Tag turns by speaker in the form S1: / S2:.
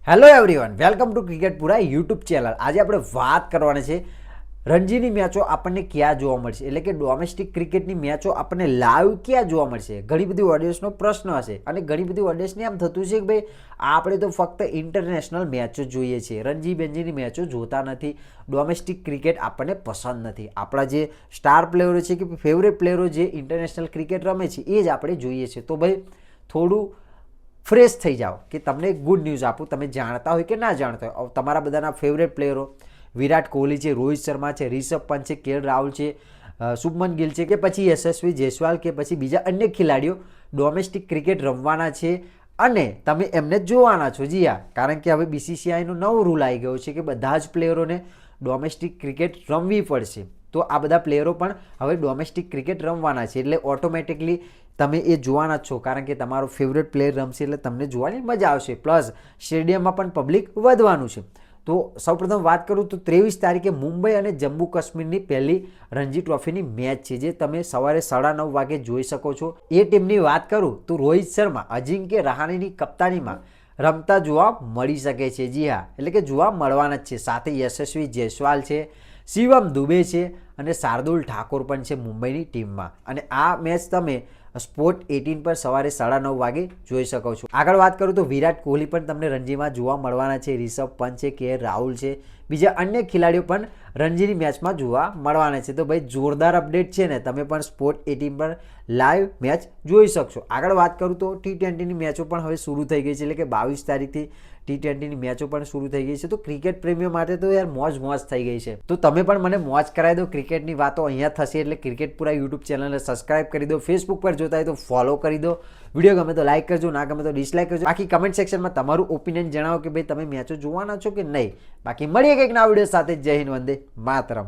S1: Hello everyone, welcome to Cricketpura YouTube channel. આજે આપણે વાત કરવાની છે રણજીની મેચો આપણને ક્યાં જોવા મળશે, એટલે કે ડોમેસ્ટિક ક્રિકેટની મેચો આપણને લાઈવ ક્યાં જોવા મળશે। ઘણી બધી ઓડિયન્સનો પ્રશ્ન હશે અને ઘણી બધી ઓડિયન્સને એમ થતું છે કે ભાઈ આપણે તો ફક્ત ઇન્ટરનેશનલ મેચો જોઈએ છીએ, રણજી બેનજીની મેચો જોતા નથી, ડોમેસ્ટિક ક્રિકેટ આપણને પસંદ નથી, આપણા જે સ્ટાર પ્લેયરો છે કે ફેવરેટ પ્લેયરો જે ઇન્ટરનેશનલ ક્રિકેટ રમે છે એ જ આપણે જોઈએ છીએ। તો ભાઈ થોડું ફ્રેશ થઈ જાઓ કે તમને ગુડ ન્યૂઝ આપું, તમે જાણતા હોય કે ના જાણતા હોય, તમારા બધાના ફેવરેટ પ્લેયરો વિરાટ કોહલી છે, રોહિત શર્મા છે, રિષભ પંત છે, કેએલ રાહુલ છે, શુભમન ગિલ છે કે પછી યશસ્વી જયસ્વાલ કે પછી બીજા અન્ય ખેલાડીઓ ડોમેસ્ટિક ક્રિકેટ રમવાના છે અને તમે એમને જોવાના છો। જી હા, કારણ કે હવે બીસીસીઆઈનો નવો રૂલ આવી ગયો છે કે બધા જ પ્લેયરોને ડોમેસ્ટિક ક્રિકેટ રમવી પડશે। તો આ બધા પ્લેયરો પણ હવે ડોમેસ્ટિક ક્રિકેટ રમવાના છે, એટલે ઓટોમેટિકલી તમે એ જોવાના જ છો, કારણ કે તમારો ફેવરેટ પ્લેયર રમશે એટલે તમને જોવાની મજા આવશે, પ્લસ સ્ટેડિયમમાં પણ પબ્લિક વધવાનું છે। તો સૌપ્રથમ વાત કરું તો 23 તારીખે મુંબઈ અને જમ્મુ કાશ્મીરની પહેલી રણજી ટ્રોફીની મેચ છે, જે તમે સવારે 9:30 વાગે જોઈ શકો છો। એ ટીમની વાત કરું તો રોહિત શર્મા અજિંક્ય રહાણેની કપ્તાનીમાં રમતા જોવા મળી શકે છે। જી હા, એટલે કે જોવા મળવાના જ છે, સાથે યશસ્વી જયસ્વાલ છે, શિવમ દુબે છે અને શાર્દુલ ઠાકોર પણ છે મુંબઈની ટીમમાં। અને આ મેચ તમે સ્પોર્ટ 18 પર સવારે 9:30 વાગે જોઈ શકો છો। આગળ વાત કરું તો વિરાટ કોહલી પણ તમને રણજીમાં જોવા મળવાના છે, રિષભ પંત છે, કેએલ રાહુલ છે, બીજા અન્ય ખેલાડીઓ પણ રણજીની મેચમાં જોવા મળવાના છે। તો ભાઈ જોરદાર અપડેટ છે ને, તમે પણ સ્પોર્ટ 18 પર લાઈવ મેચ જોઈ શકશો। આગળ વાત કરું તો T20ની મેચો પણ હવે શરૂ થઈ ગઈ છે, એટલે કે 22 તારીખથી T20ની મેચો પણ શરૂ થઈ ગઈ છે। તો ક્રિકેટ પ્રેમીઓ માટે તો યાર મોજ થઈ ગઈ છે। તો તમે પણ મને મોજ કરાવી દો, ક્રિકેટની વાતો અહીંયા થશે, એટલે ક્રિકેટપુરા યુટ્યુબ ચેનલને સબસ્ક્રાઇબ કરી દો, ફેસબુક પર જોતા હોય તો ફોલો કરી દો, વિડીયો ગમે તો લાઈક કરજો, ના ગમે તો ડિસલાઈક કરજો। બાકી કમેન્ટ સેક્શનમાં તમારું ઓપિનિયન જણાવો કે ભાઈ તમે મેચો જોવાના છો કે નહીં। બાકી મળીએ કંઈક નવા વિડીયો સાથે। જય હિન્દ, વંદે માતરમ।